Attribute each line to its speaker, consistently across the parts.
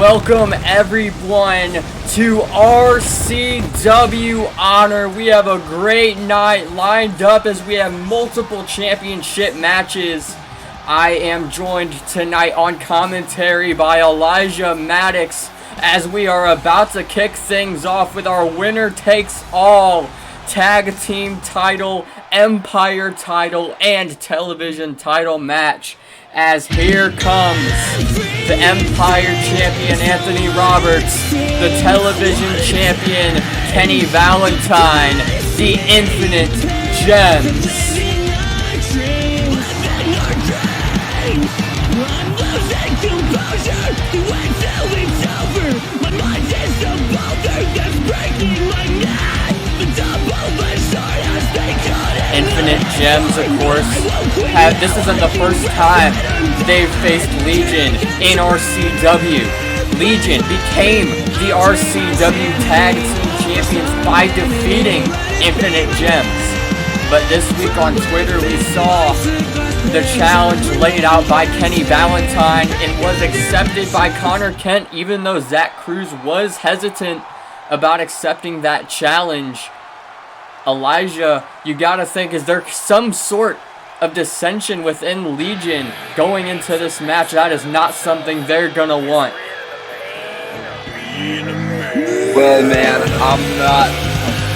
Speaker 1: Welcome everyone to RCW Honor. We have a great night lined up as we have multiple championship matches. I am joined tonight on commentary by Elijah Maddox as we are about to kick things off with our winner takes all tag team title, Empire title, and television title match. As here comes the Empire champion Anthony Roberts, the television champion Kenny Valentine, the Infinite Gems. Infinite Gems, of course, this isn't the first time they've faced Legion in RCW. Legion became the RCW Tag Team Champions by defeating Infinite Gems. But this week on Twitter, we saw the challenge laid out by Kenny Valentine. It was accepted by Connor Kent, even though Zach Cruz was hesitant about accepting that challenge. Elijah, you gotta think, is there some sort of dissension within Legion going into this match? That is not something they're gonna want.
Speaker 2: Well, man, I'm not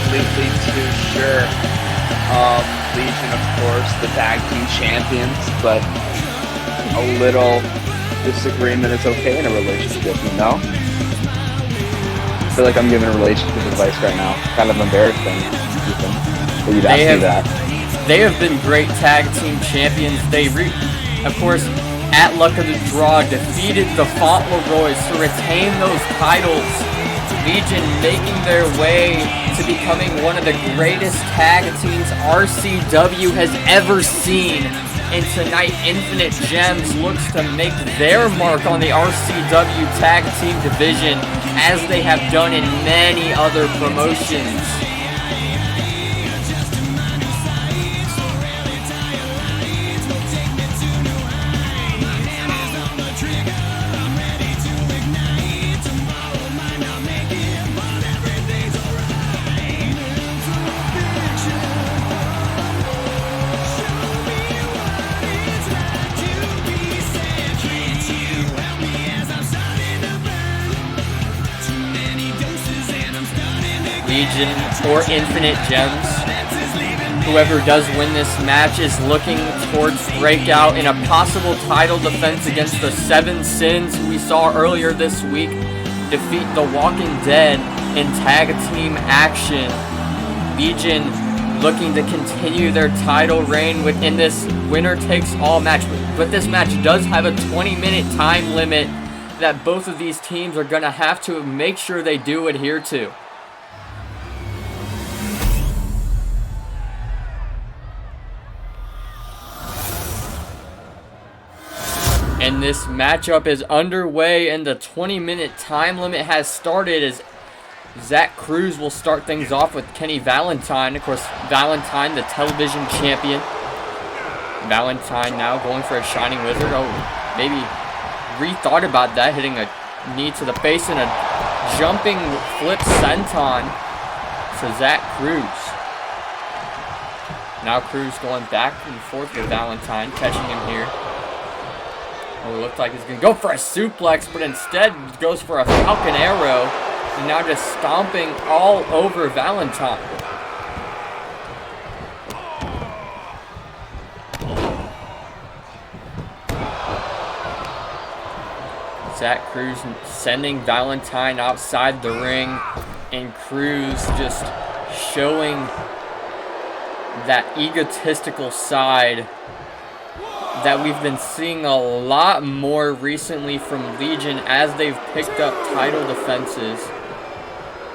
Speaker 2: completely too sure. Legion, of course, the tag team champions, but a little disagreement is okay in a relationship, you know? I feel like I'm giving a relationship advice right now. Kind of embarrassing. You'd ask me that.
Speaker 1: They have been great tag team champions. They, of course, at luck of the draw, defeated the Fauntleroys to retain those titles. Legion making their way to becoming one of the greatest tag teams RCW has ever seen. And tonight, Infinite Gems looks to make their mark on the RCW tag team division as they have done in many other promotions. Legion or Infinite Gems, whoever does win this match is looking towards breakout in a possible title defense against the Seven Sins, who we saw earlier this week defeat the Walking Dead in tag team action. Legion looking to continue their title reign within this winner takes all match, but this match does have a 20-minute time limit that both of these teams are going to have to make sure they do adhere to. And this matchup is underway and the 20-minute time limit has started as Zach Cruz will start things off with Kenny Valentine. Of course, Valentine, the television champion. Valentine now going for a Shining Wizard. Oh, maybe rethought about that, hitting a knee to the face and a jumping flip senton to Zach Cruz. Now Cruz going back and forth with Valentine, catching him here. Oh, it looked like he's going to go for a suplex, but instead goes for a Falcon Arrow. And now just stomping all over Valentine. Zach Cruz sending Valentine outside the ring. And Cruz just showing that egotistical side that we've been seeing a lot more recently from Legion as they've picked up title defenses.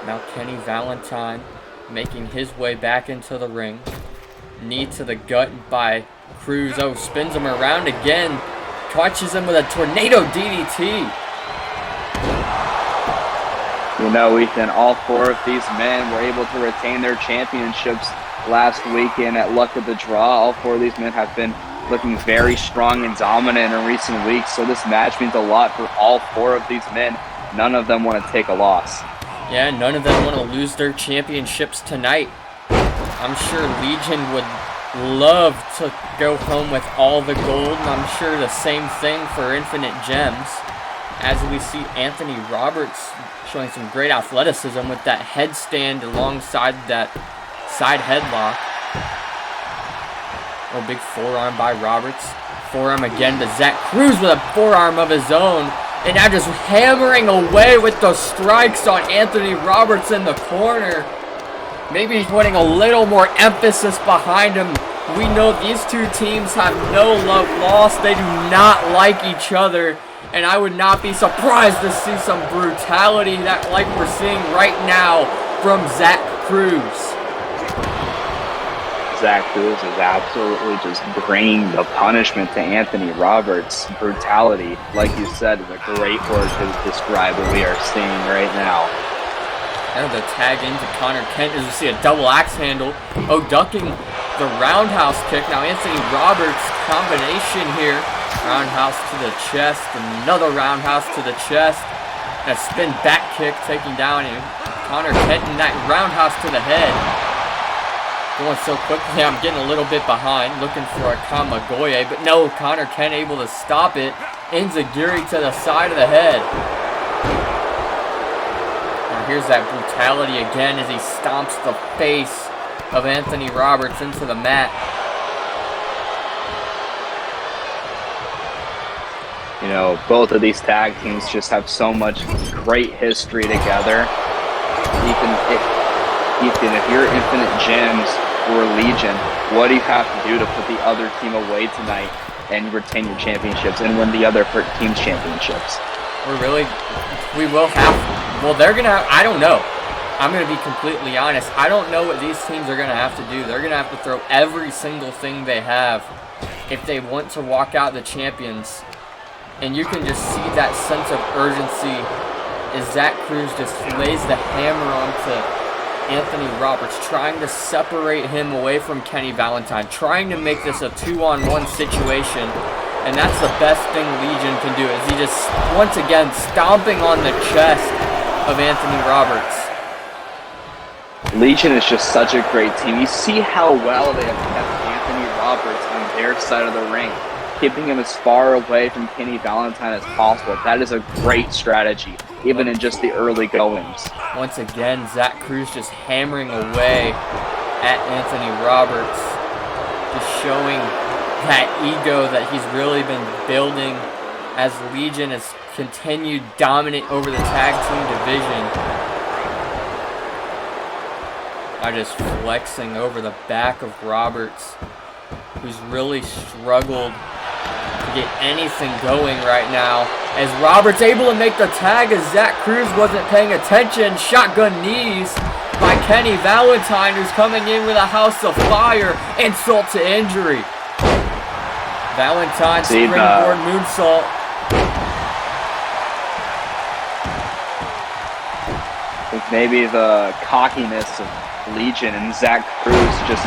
Speaker 1: Now Kenny Valentine making his way back into the ring. Knee to the gut by Cruz. Oh, spins him around again. Catches him with a tornado DDT.
Speaker 2: You know, Ethan, all four of these men were able to retain their championships last weekend at luck of the draw. All four of these men have been looking very strong and dominant in recent weeks, so this match means a lot for all four of these men. none of them want to take a loss.
Speaker 1: Yeah, none of them want to lose their championships tonight. I'm sure Legion would love to go home with all the gold, and I'm sure the same thing for Infinite Gems. As we see Anthony Roberts showing some great athleticism with that headstand alongside that side headlock. Oh, big forearm by Roberts. Forearm again to Zach Cruz with a forearm of his own. And now just hammering away with the strikes on Anthony Roberts in the corner. Maybe he's putting a little more emphasis behind him. We know these two teams have no love lost. They do not like each other. And I would not be surprised to see some brutality like we're seeing right now from Zach Cruz.
Speaker 2: Zach Cruz is absolutely just bringing the punishment to Anthony Roberts. Brutality, like you said, is a great word to describe what we are seeing right now.
Speaker 1: And the tag into Connor Kent as we see a double axe handle. Oh, ducking the roundhouse kick. Now Anthony Roberts combination here. Roundhouse to the chest, another roundhouse to the chest. And a spin back kick taking down Connor Kent and that roundhouse to the head. Going so quickly, I'm getting a little bit behind, looking for a Kamagoye, but no, Connor Kent able to stop it. Enziguri to the side of the head. Now here's that brutality again as he stomps the face of Anthony Roberts into the mat.
Speaker 2: You know, both of these tag teams just have so much great history together. Ethan, if you're Infinite Gems or Legion, what do you have to do to put the other team away tonight and retain your championships and win the other team's championships?
Speaker 1: We will have, well, they're going to have, I don't know. I'm going to be completely honest. I don't know what these teams are going to have to do. They're going to have to throw every single thing they have if they want to walk out the champions. And you can just see that sense of urgency as Zach Cruz just lays the hammer onto Anthony Roberts, trying to separate him away from Kenny Valentine, trying to make this a 2-on-1 situation. And that's the best thing Legion can do, is he just, once again, stomping on the chest of Anthony Roberts.
Speaker 2: Legion is just such a great team. You see how well they have kept Anthony Roberts on their side of the ring, keeping him as far away from Kenny Valentine as possible. That is a great strategy, even in just the early goings.
Speaker 1: Once again, Zach Cruz just hammering away at Anthony Roberts, just showing that ego that he's really been building as Legion has continued dominant over the tag team division. By just flexing over the back of Roberts, who's really struggled to get anything going right now. As Roberts able to make the tag as Zach Cruz wasn't paying attention. Shotgun knees by Kenny Valentine, who's coming in with a house of fire. Insult to injury. Valentine springboard moonsault.
Speaker 2: I think maybe the cockiness of Legion and Zach Cruz just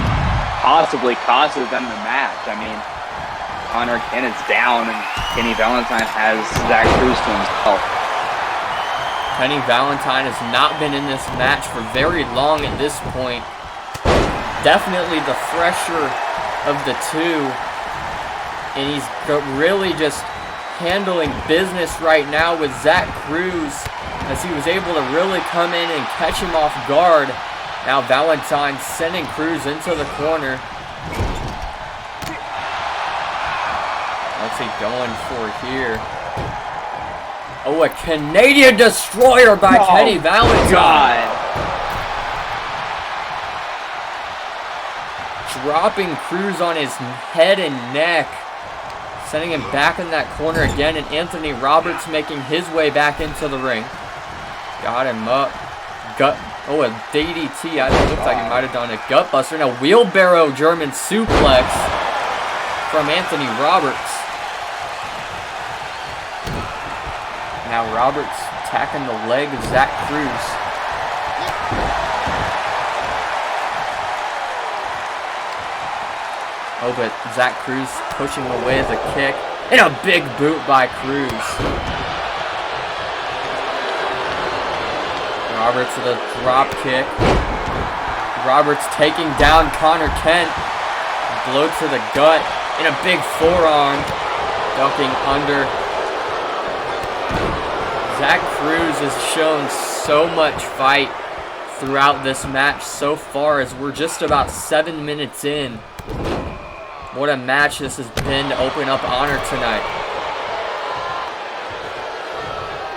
Speaker 2: possibly causes them the match. I mean, Connor Kent is down and Kenny Valentine has Zach Cruz to himself.
Speaker 1: Kenny Valentine has not been in this match for very long at this point. Definitely the fresher of the two. And he's really just handling business right now with Zach Cruz, as he was able to really come in and catch him off guard. Now Valentine sending Cruz into the corner. What's he going for here? Oh, a Canadian Destroyer by Kenny Valentine.
Speaker 2: God.
Speaker 1: Dropping Cruz on his head and neck. Sending him back in that corner again, and Anthony Roberts making his way back into the ring. Got him up. Oh, a DDT. I think it looks like he might have done a gut buster. And a wheelbarrow German suplex from Anthony Roberts. Now Roberts attacking the leg of Zach Cruz. Oh, but Zach Cruz pushing away as a kick. And a big boot by Cruz. Roberts with a drop kick. Roberts taking down Connor Kent. Blow to the gut in a big forearm. Ducking under. Zach Cruz has shown so much fight throughout this match so far, as we're just about 7 minutes in. What a match this has been to open up Honor tonight.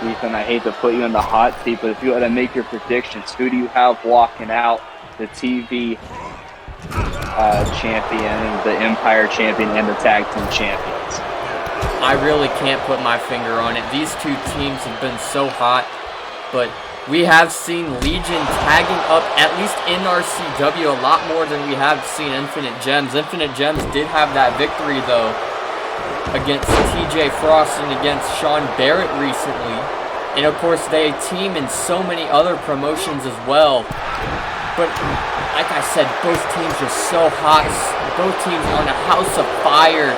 Speaker 2: Ethan, I hate to put you in the hot seat, but if you had to make your predictions, who do you have walking out the TV champion, the Empire champion, and the tag team champions?
Speaker 1: I really can't put my finger on it. These two teams have been so hot, but we have seen Legion tagging up, at least in RCW, a lot more than we have seen Infinite Gems. Infinite Gems did have that victory, though, against TJ Frost and against Sean Barrett recently. And, of course, they team in so many other promotions as well. But, like I said, both teams are so hot. Both teams are on a house of fire.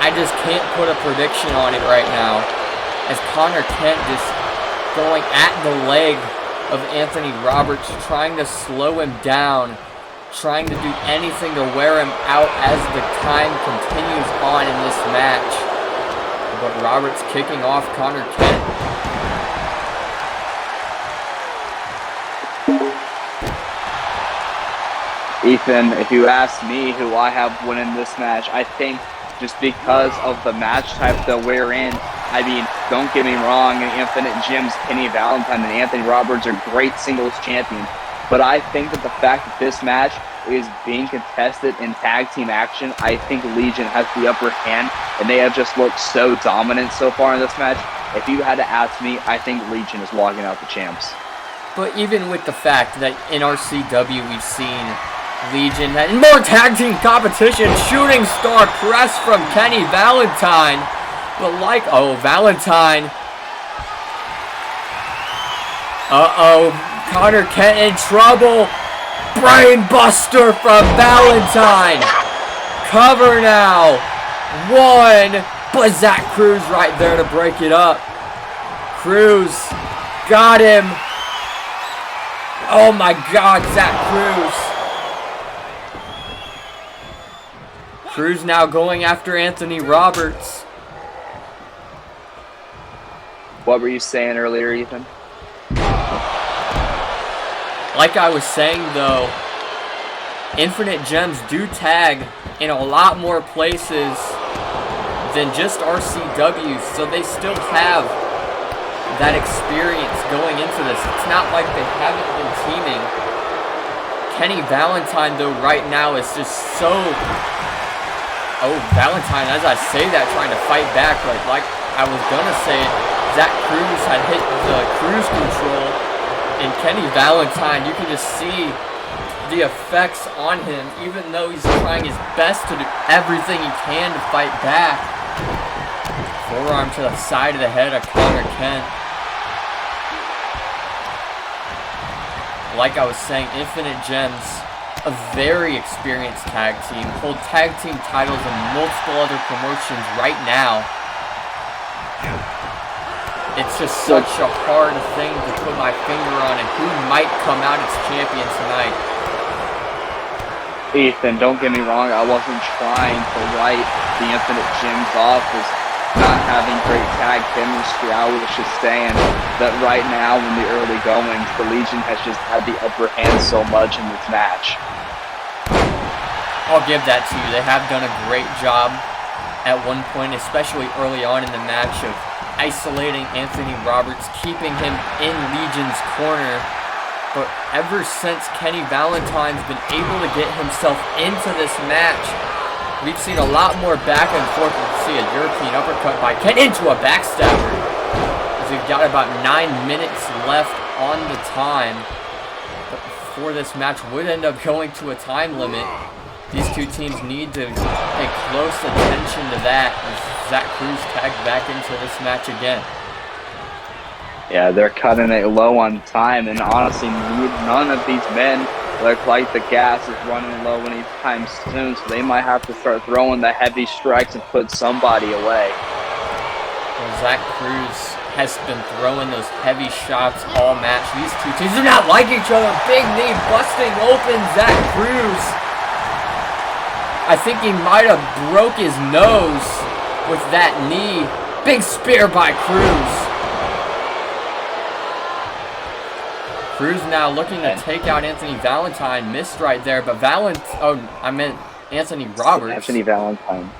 Speaker 1: I just can't put a prediction on it right now, as Connor Kent just going at the leg of Anthony Roberts, trying to slow him down, trying to do anything to wear him out as the time continues on in this match. But Roberts kicking off Connor Kent.
Speaker 2: Ethan, if you ask me who I have winning this match, I think just because of the match type that we're in, I mean, don't get me wrong, Infinite Gems, Kenny Valentine, and Anthony Roberts are great singles champions. But I think that the fact that this match is being contested in tag team action, I think Legion has the upper hand, and they have just looked so dominant so far in this match. If you had to ask me, I think Legion is walking out the champs.
Speaker 1: But even with the fact that in RCW we've seen Legion and more tag team competition, shooting star press from Kenny Valentine. But Valentine. Connor Kent in trouble. Brain buster from Valentine. Cover now. One. But Zach Cruz right there to break it up. Cruz got him. Oh my God, Zach Cruz. Cruz now going after Anthony Roberts.
Speaker 2: What were you saying earlier, Ethan?
Speaker 1: Like I was saying, though, Infinite Gems do tag in a lot more places than just RCW, so they still have that experience going into this. It's not like they haven't been teaming. Kenny Valentine, though, right now is just so... Oh, Valentine, as I say that, trying to fight back, but like I was gonna say it, Zach Cruz had hit the cruise control, and Kenny Valentine, you can just see the effects on him, even though he's trying his best to do everything he can to fight back. Forearm to the side of the head of Connor Kent. Like I was saying, Infinite Gems, a very experienced tag team, hold tag team titles in multiple other promotions right now. It's just such a hard thing to put my finger on and who might come out as champion tonight.
Speaker 2: Ethan, don't get me wrong, I wasn't trying to write the Infinite Gems off as not having great tag chemistry. I was just saying that right now in the early goings, the Legion has just had the upper hand so much in this match.
Speaker 1: I'll give that to you. They have done a great job at one point, especially early on in the match, of isolating Anthony Roberts, keeping him in Legion's corner. But ever since Kenny Valentine's been able to get himself into this match, we've seen a lot more back and forth. We'll see a European uppercut by Kent into a backstabber, as we've got about 9 minutes left on the time. But before this match would end up going to a time limit, these two teams need to pay close attention to that as Zach Cruz tagged back into this match again.
Speaker 2: Yeah, they're cutting it low on time, and honestly, none of these men look like the gas is running low anytime soon, so they might have to start throwing the heavy strikes and put somebody away.
Speaker 1: Well, Zach Cruz has been throwing those heavy shots all match. These two teams do not like each other. Big knee busting open Zach Cruz. I think he might have broke his nose with that knee. Big spear by Cruz. Cruz now looking to take out Anthony Valentine. Missed right there, but Anthony Roberts.
Speaker 2: Anthony Valentine.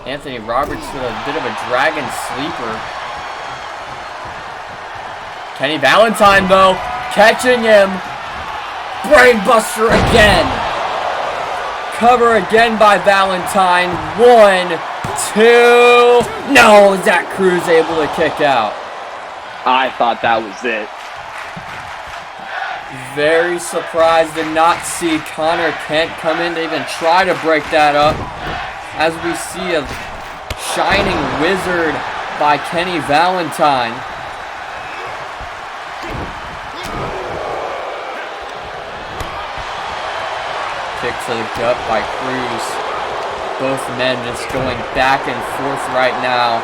Speaker 1: Anthony Roberts with a bit of a dragon sleeper. Kenny Valentine, though, catching him. Brainbuster again. Cover again by Valentine. 1, 2. No, Zach Cruz able to kick out.
Speaker 2: I thought that was it.
Speaker 1: Very surprised to not see Connor Kent come in to even try to break that up. As we see a shining wizard by Kenny Valentine. Kick to the gut by Cruz. Both men just going back and forth right now.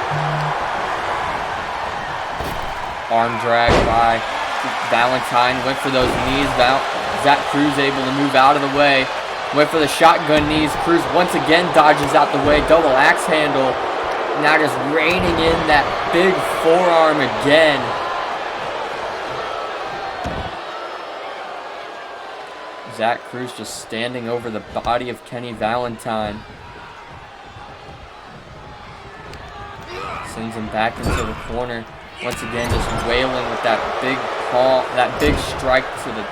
Speaker 1: Arm drag by Valentine. Went for those knees. Zach Cruz able to move out of the way. Went for the shotgun knees. Cruz once again dodges out the way. Double axe handle. Now just raining in that big forearm again. Zach Cruz just standing over the body of Kenny Valentine. Sends him back into the corner. Once again just wailing with that big paw, that big strike to the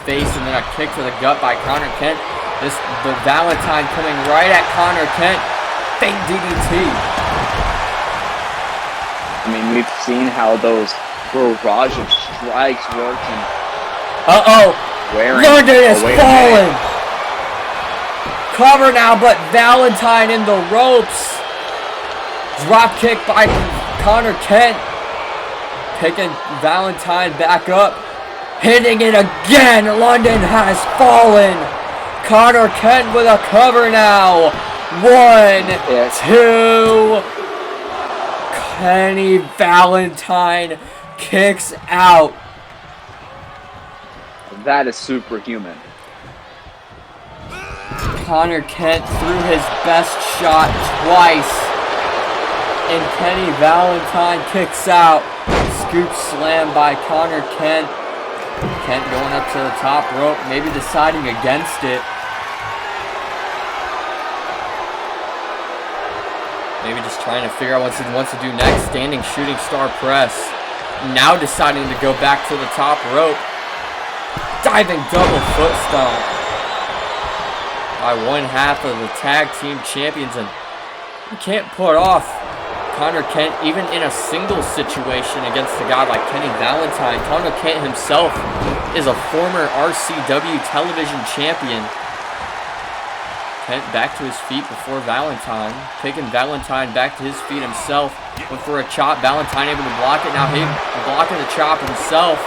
Speaker 1: face, and then a kick to the gut by Connor Kent. The Valentine coming right at Connor Kent. Fake DDT.
Speaker 2: I mean, we've seen how those barrage of strikes worked, and
Speaker 1: London is falling. Cover now, but Valentine in the ropes. Drop kick by Connor Kent. Picking Valentine back up. Hitting it again. London has fallen. Connor Kent with a cover now. 1, 2. Kenny Valentine kicks out.
Speaker 2: That is superhuman.
Speaker 1: Connor Kent threw his best shot twice. And Kenny Valentine kicks out. Scoop slam by Connor Kent. Kent going up to the top rope, maybe deciding against it. Maybe just trying to figure out what he wants to do next. Standing shooting star press. Now deciding to go back to the top rope. Diving double foot stomp by one half of the tag team champions, and you can't put off Connor Kent even in a single situation against a guy like Kenny Valentine. Connor Kent himself is a former RCW television champion. Kent back to his feet before Valentine, taking Valentine back to his feet himself. Went for a chop. Valentine able to block it. Now he blocking the chop himself.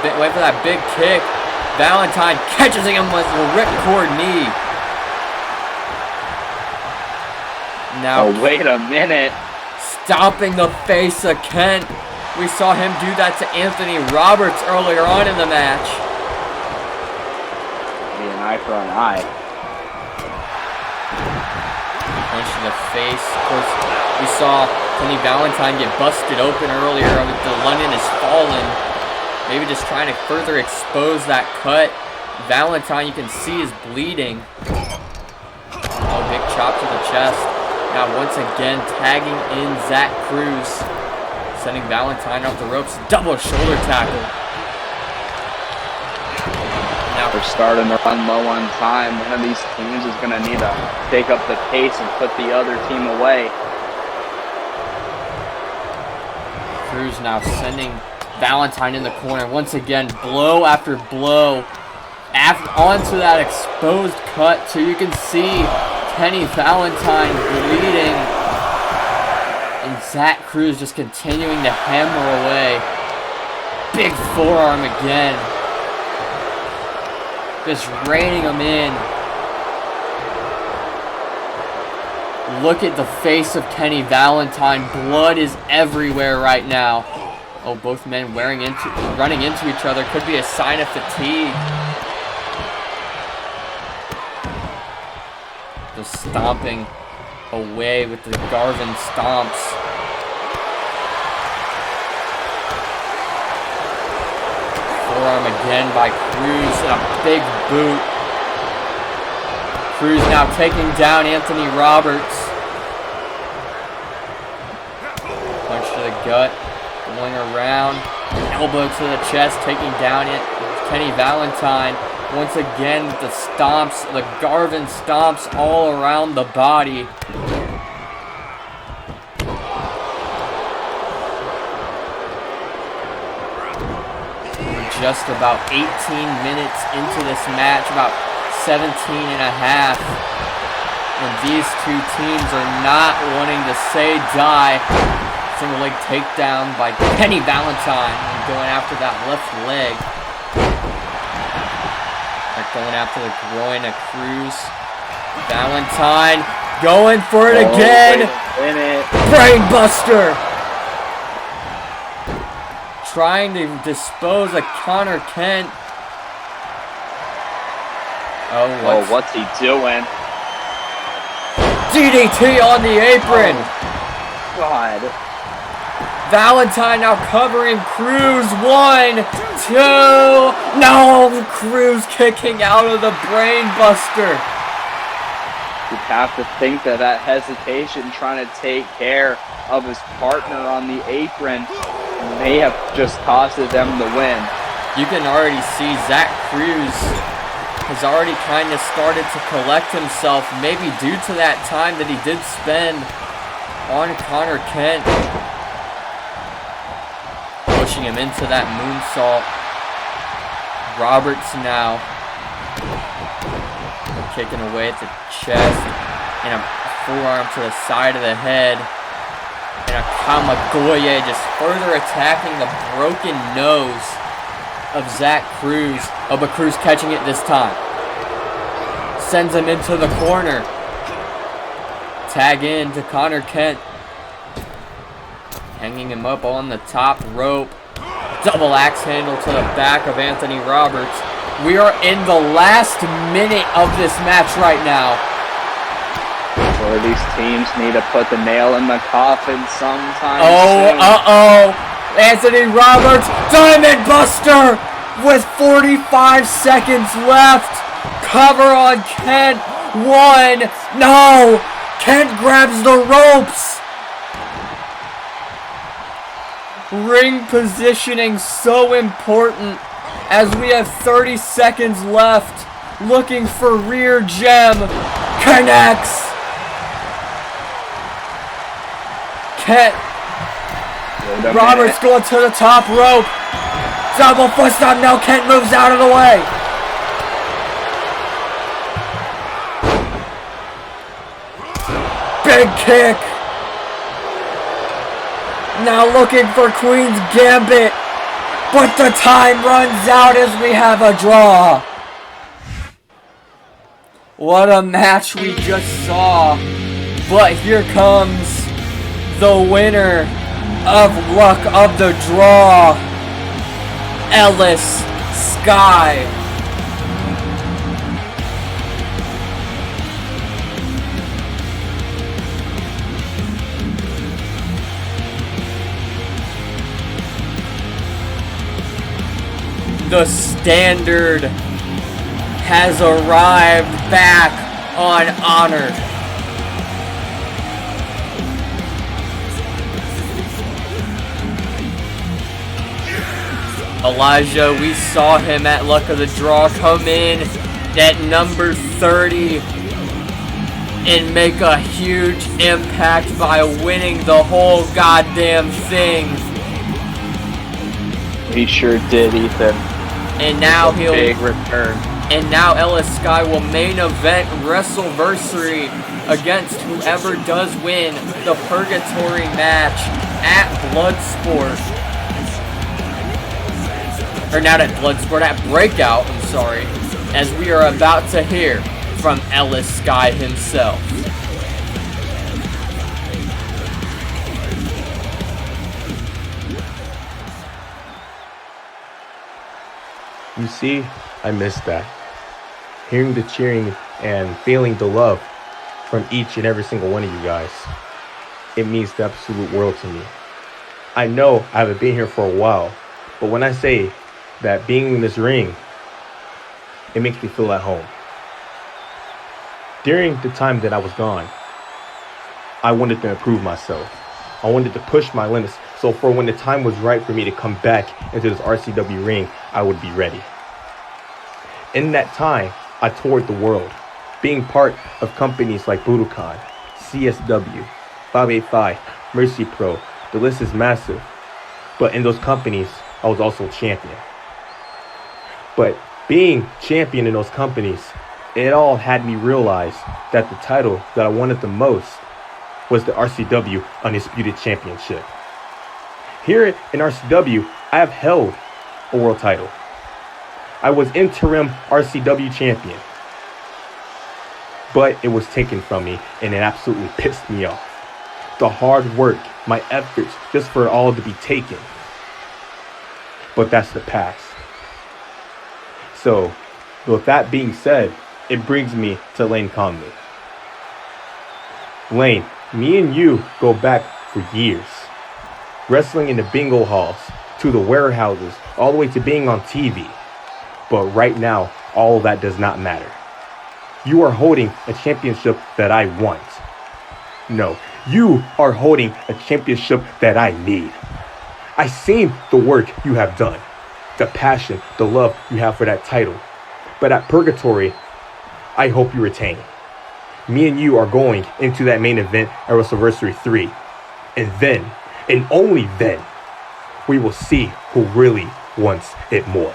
Speaker 1: Wait for that big kick. Valentine catches him with a ripcord knee. Now,
Speaker 2: wait a minute.
Speaker 1: Stomping the face of Kent. We saw him do that to Anthony Roberts earlier on in the match.
Speaker 2: Be an eye for an eye.
Speaker 1: Punch to the face. Of course, we saw Kenny Valentine get busted open earlier with the London is fallen. Maybe just trying to further expose that cut. Valentine, you can see, is bleeding. Oh, big chop to the chest. Now, once again, tagging in Zach Cruz. Sending Valentine off the ropes. Double shoulder tackle. Now,
Speaker 2: they're starting to run low on time. One of these teams is going to need to take up the pace and put the other team away.
Speaker 1: Cruz now sending Valentine in the corner. Once again, blow after blow. Onto that exposed cut, so you can see Kenny Valentine bleeding. And Zach Cruz just continuing to hammer away. Big forearm again. Just raining him in. Look at the face of Kenny Valentine. Blood is everywhere right now. Oh, both men running into each other. Could be a sign of fatigue. Just stomping away with the Garvin stomps. Forearm again by Cruz and a big boot. Cruz now taking down Anthony Roberts. Punch to the gut, going around, elbow to the chest, taking down Kenny Valentine. Once again with the stomps, the Garvin stomps all around the body. We're just about 18 minutes into this match, about 17 and a half. And these two teams are not wanting to say die. Single leg takedown by Kenny Valentine and going after that left leg. Going after the groin of Cruz. Valentine going for it again. Brainbuster. Trying to dispose of Connor Kent.
Speaker 2: Oh, what's he doing?
Speaker 1: DDT on the apron.
Speaker 2: Oh, God.
Speaker 1: Valentine now covering Cruz. 1, 2. No! Cruz kicking out of the brain buster.
Speaker 2: You have to think that hesitation trying to take care of his partner on the apron may have just costed them the win.
Speaker 1: You can already see Zach Cruz has already kind of started to collect himself, maybe due to that time that he did spend on Connor Kent. Pushing him into that moonsault. Roberts now kicking away at the chest and a forearm to the side of the head. And a Kamagoye just further attacking the broken nose of Zach Cruz. Oh, but Cruz catching it this time. Sends him into the corner. Tag in to Connor Kent. Hanging him up on the top rope. Double axe handle to the back of Anthony Roberts. We are in the last minute of this match right now.
Speaker 2: Or these teams need to put the nail in the coffin sometime
Speaker 1: soon. Anthony Roberts, Diamond Buster with 45 seconds left. Cover on Kent. 1. No! Kent grabs the ropes. Ring positioning so important as we have 30 seconds left. Looking for rear gem. Connects. Kent. Roberts going to the top rope. Double foot stomp. Now Kent moves out of the way. Big kick. Now looking for Queen's Gambit. But the time runs out as we have a draw. What a match we just saw. But here comes the winner of Luck of the Draw, Ellis Sky. The standard has arrived back on Honor. Elijah, we saw him at Luck of the Draw come in at number 30 and make a huge impact by winning the whole goddamn thing.
Speaker 2: He sure did, Ethan.
Speaker 1: And now he'll
Speaker 2: big return.
Speaker 1: And now Ellis Sky will main event WrestleVersary against whoever does win the Purgatory match at Bloodsport. Or not at Bloodsport, at Breakout, I'm sorry. As we are about to hear from Ellis Sky himself.
Speaker 3: You see, I miss that. Hearing the cheering and feeling the love from each and every single one of you guys, it means the absolute world to me. I know I haven't been here for a while, but when I say that being in this ring, it makes me feel at home. During the time that I was gone, I wanted to improve myself. I wanted to push my limits. So for when the time was right for me to come back into this RCW ring, I would be ready. In that time, I toured the world, being part of companies like Budokan, CSW, 585, Mercy Pro. The list is massive. But in those companies, I was also champion. But being champion in those companies, it all had me realize that the title that I wanted the most was the RCW Undisputed Championship. Here in RCW, I have held a world title. I was interim RCW champion, but it was taken from me and it absolutely pissed me off. The hard work, my efforts, just for it all to be taken. But that's the past. So, with that being said, it brings me to Lane Conley. Lane, me and you go back for years. Wrestling in the bingo halls, to the warehouses, all the way to being on TV. But right now, all that does not matter. You are holding a championship that I want. No, you are holding a championship that I need. I've seen the work you have done, the passion, the love you have for that title. But at Purgatory, I hope you retain. Me and you are going into that main event at WrestleVersary 3. And then, and only then, we will see who really wants it more.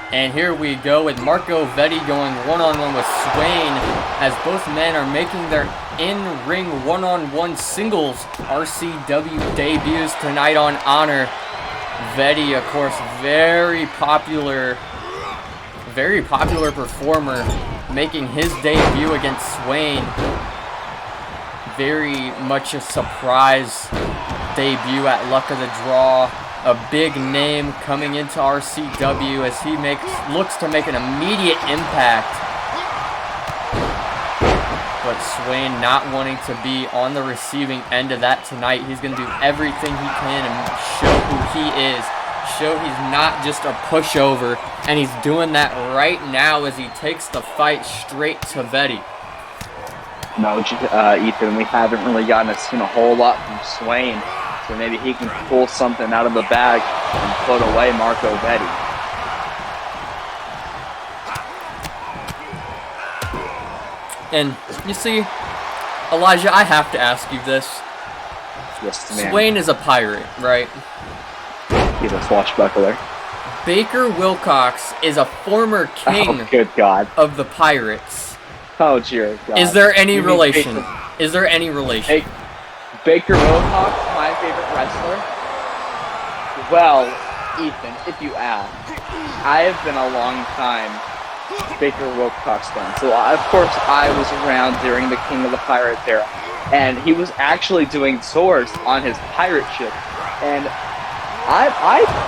Speaker 1: And here we go with Marco Vetti going one-on-one with Swain as both men are making their in-ring one-on-one singles RCW debuts tonight on Honor. Vetti, of course, very popular performer, making his debut against Swain. Very much a surprise debut at Luck of the Draw. A big name coming into RCW as he looks to make an immediate impact. But Swain not wanting to be on the receiving end of that tonight. He's going to do everything he can and show who he is. Show he's not just a pushover. And he's doing that right now as he takes the fight straight to Vetti.
Speaker 2: No, Ethan, we haven't really seen a whole lot from Swain. So maybe he can pull something out of the bag and put away Marco Vetti.
Speaker 1: And you see, Elijah, I have to ask you this.
Speaker 2: Yes, man.
Speaker 1: Swain is a pirate, right?
Speaker 2: He's a swashbuckler.
Speaker 1: Baker Wilcox is a former king
Speaker 2: good God.
Speaker 1: of the Pirates.
Speaker 2: Oh, dear God.
Speaker 1: Is there any relation? Is there any relation?
Speaker 2: Baker Wilcox, my favorite wrestler? Well, Ethan, if you ask, I have been a long time Baker Wilcox fan. So, of course, I was around during the King of the Pirates era. And he was actually doing tours on his pirate ship. And I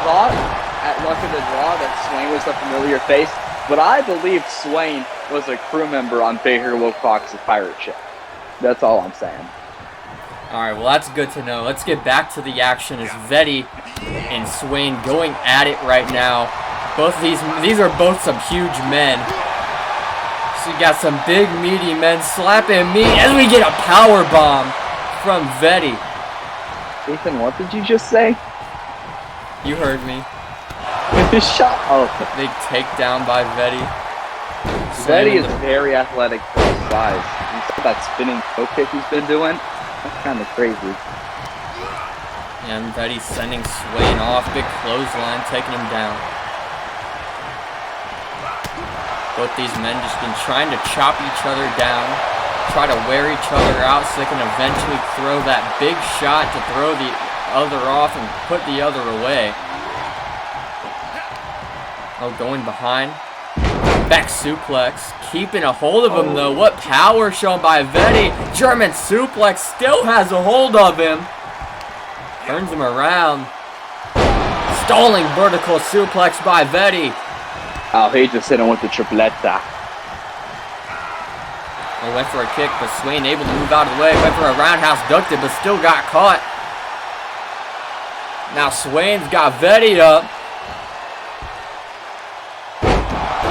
Speaker 2: thought at Luck of the Draw that Swain was a familiar face. But I believe Swain was a crew member on Baker Wilcox's pirate ship. That's all I'm saying.
Speaker 1: Alright, well that's good to know. Let's get back to the action as Vetti and Swain going at it right now. Both of these are both some huge men. So you got some big meaty men slapping meat as we get a power bomb from Vetti.
Speaker 2: Ethan, what did you just say?
Speaker 1: You heard me.
Speaker 2: Shut up.
Speaker 1: Big takedown by Vetti.
Speaker 2: Vetti is very athletic for his size. That spinning toe kick he's been doing, that's kind of crazy.
Speaker 1: And Betty's sending Swain off. Big clothesline, taking him down. Both these men just been trying to chop each other down, try to wear each other out so they can eventually throw that big shot to throw the other off and put the other away. Oh, going behind. Back suplex. Keeping a hold of him, though. What power shown by Vetty. German suplex still has a hold of him. Turns him around. Stalling vertical suplex by Vetty.
Speaker 2: Oh, he just hit him with the tripleta.
Speaker 1: He went for a kick, but Swain able to move out of the way. Went for a roundhouse, ducked it, but still got caught. Now Swain's got Vetty up.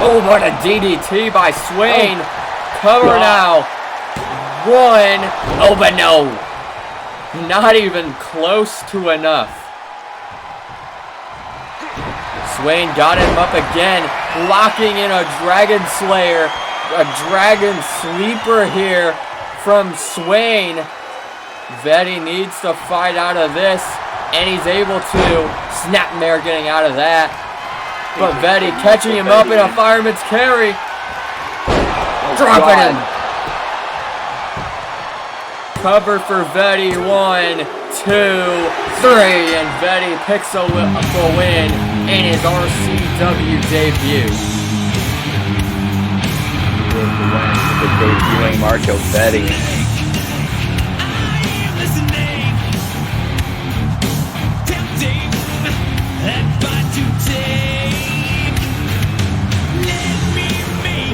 Speaker 1: Oh, what a DDT by Swain. Cover now. One. Oh, but no. Not even close to enough. Swain got him up again. Locking in a Dragon Slayer. A Dragon Sleeper here from Swain. Vetty needs to fight out of this. And he's able to. Snapmare getting out of that. But Vetty catching him up in a fireman's carry. Dropping him. Cover for Vetty. 1, 2, 3. And Vetty picks up a win in his RCW debut.
Speaker 2: The debuting Marco Vetty.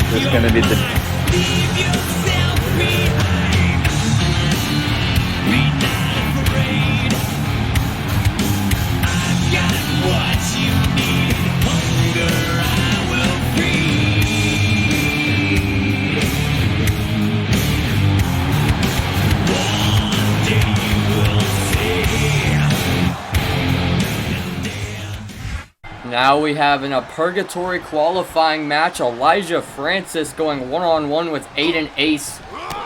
Speaker 2: This is gonna be the
Speaker 1: Now we have in a purgatory qualifying match, Elijah Francis going one-on-one with Aiden Ace.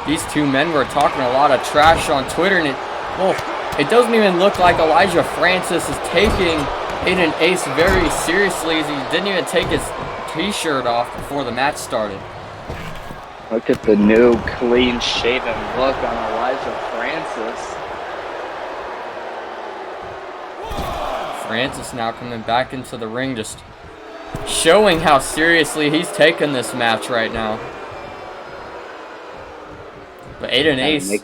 Speaker 1: These two men were talking a lot of trash on Twitter, and it doesn't even look like Elijah Francis is taking Aiden Ace very seriously, as he didn't even take his t-shirt off before the match started.
Speaker 2: Look at the new clean-shaven look on Elijah Francis.
Speaker 1: Francis now coming back into the ring, just showing how seriously he's taking this match right now. But Aiden Ace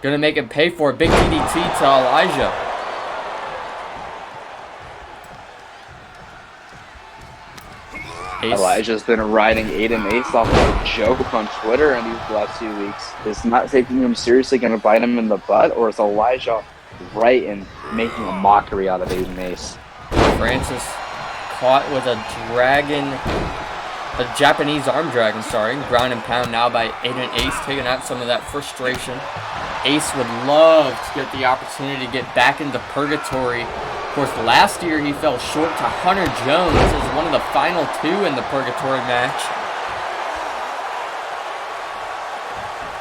Speaker 1: gonna make him pay for a big DDT to Elijah.
Speaker 2: Elijah's been riding Aiden Ace off of a joke on Twitter in these last few weeks. Is not taking him seriously going to bite him in the butt, or is Elijah right in making a mockery out of Aiden Ace?
Speaker 1: Francis caught with a Japanese arm dragon, ground and pound now by Aiden Ace, taking out some of that frustration. Ace would love to get the opportunity to get back into purgatory. Of course, last year he fell short to Hunter Jones as one of the final two in the purgatory match,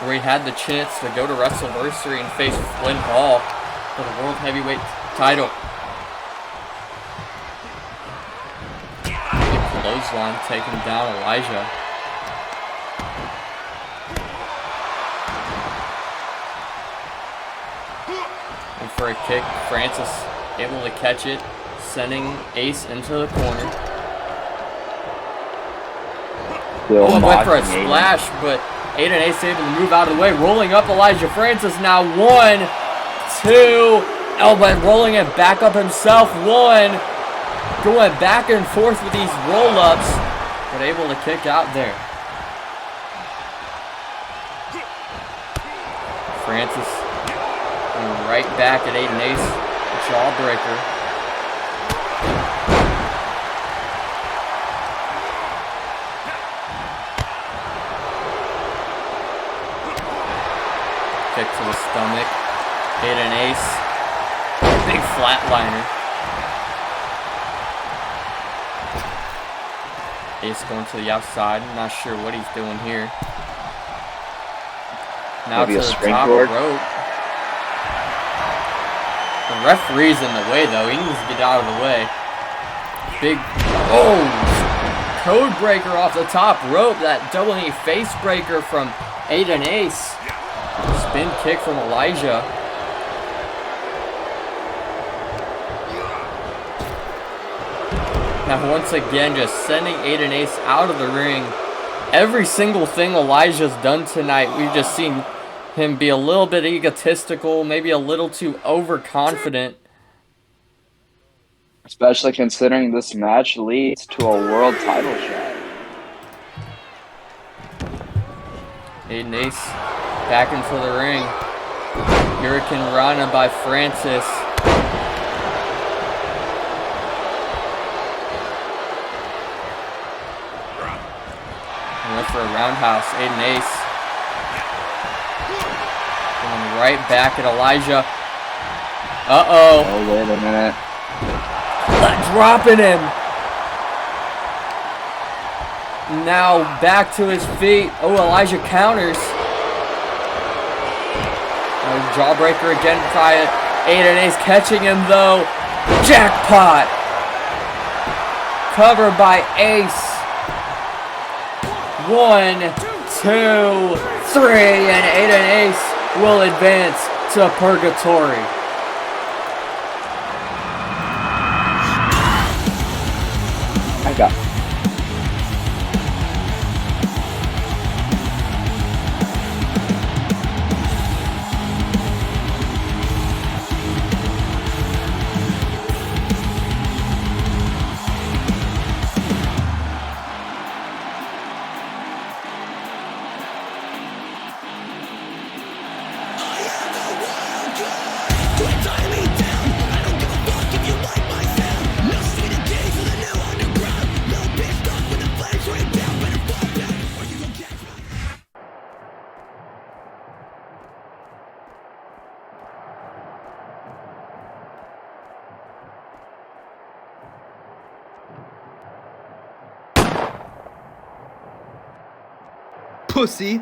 Speaker 1: where he had the chance to go to WrestleVersary and face Flynn Hall for the World Heavyweight title. Big clothesline taking down Elijah. And for a kick, Francis able to catch it, sending Ace into the corner. Went for a splash, but Aiden Ace able to move out of the way, rolling up Elijah Francis now. 1, 2, elbow, rolling it back up himself. 1, going back and forth with these roll-ups, but able to kick out there. Francis going right back at Aiden Ace. Jawbreaker. Kick to the stomach. Aiden Ace. Big flatliner. Ace going to the outside. I'm not sure what he's doing here. Now
Speaker 2: Maybe
Speaker 1: to
Speaker 2: a
Speaker 1: the top
Speaker 2: springboard.
Speaker 1: rope. The referee's in the way, though. He needs to get out of the way. Big, code breaker off the top rope. That double knee face breaker from Aiden Ace. Spin kick from Elijah. Now once again, just sending Aiden Ace out of the ring. Every single thing Elijah's done tonight, we've just seen him be a little bit egotistical, maybe a little too overconfident.
Speaker 2: Especially considering this match leads to a world title shot.
Speaker 1: Aiden Ace back into the ring. Hurricane Rana by Francis. Went for a roundhouse. Aiden Ace. Going right back at Elijah. Uh-oh.
Speaker 2: Oh, wait a minute.
Speaker 1: Dropping him. Now back to his feet. Oh, Elijah counters. Jawbreaker again by Aiden Ace, catching him though. Jackpot. Covered by Ace. 1, 2, 3, and Aiden Ace will advance to Purgatory.
Speaker 2: I got.
Speaker 4: Pussy.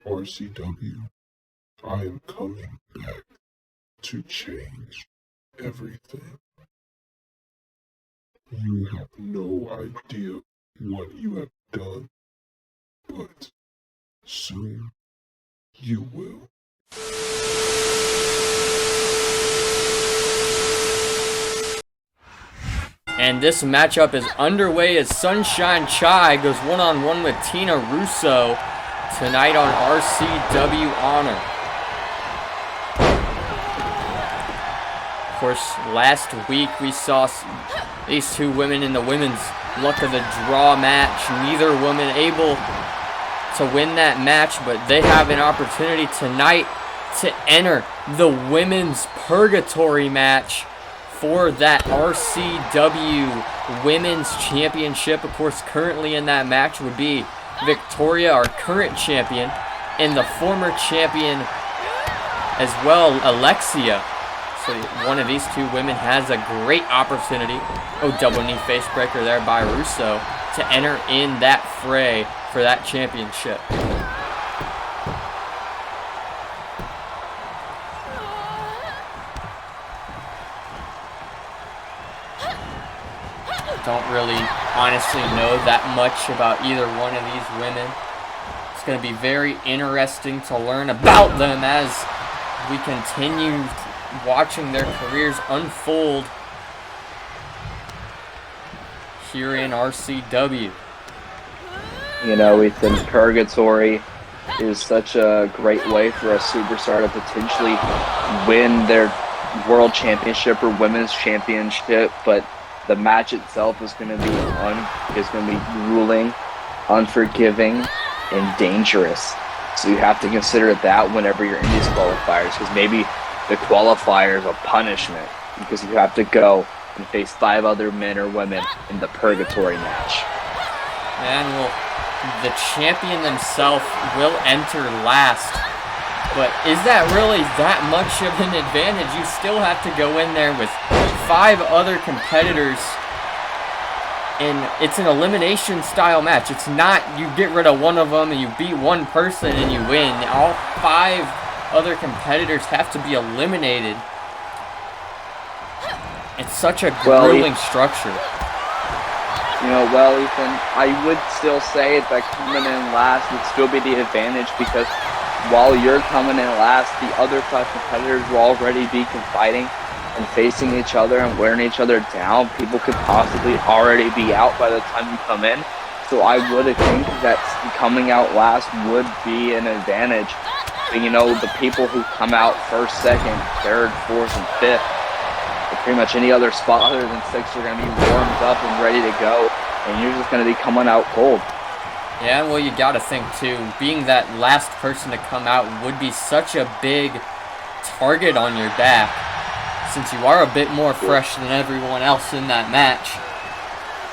Speaker 4: RCW, I am coming back to change everything. You have no idea what you have done, but soon you will.
Speaker 1: And this matchup is underway as Sunshine Chai goes one-on-one with Tina Russo tonight on RCW Honor. Of course, last week we saw these two women in the women's luck of the draw match. Neither woman able to win that match, but they have an opportunity tonight to enter the women's purgatory match for that RCW Women's Championship. Of course, currently in that match would be Victoria, our current champion, and the former champion as well, Alexia. So one of these two women has a great opportunity. Oh, double knee face breaker there by Russo to enter in that fray for that championship. Don't really honestly know that much about either one of these women. It's going to be very interesting to learn about them as we continue watching their careers unfold here in RCW.
Speaker 2: You know, Ethan, purgatory is such a great way for a superstar to potentially win their world championship or women's championship, but the match itself is going to be grueling, unforgiving, and dangerous. So you have to consider that whenever you're in these qualifiers, because maybe the qualifier is a punishment because you have to go and face 5 other men or women in the purgatory match.
Speaker 1: And the champion themselves will enter last. But is that really that much of an advantage? You still have to go in there with 5 other competitors, and it's an elimination style match. It's not you get rid of one of them and you beat one person and you win. All 5 other competitors have to be eliminated. It's such a grueling structure.
Speaker 2: You know, well, Ethan, I would still say that coming in last would still be the advantage, because while you're coming in last, the other 5 competitors will already be fighting and facing each other and wearing each other down. People could possibly already be out by the time you come in. So I would think that coming out last would be an advantage. But, you know, the people who come out first, second, third, fourth, and fifth, pretty much any other spot other than 6 are going to be warmed up and ready to go. And you're just going to be coming out cold.
Speaker 1: Yeah, well, you got to think, too, being that last person to come out would be such a big target on your back, since you are a bit more fresh than everyone else in that match.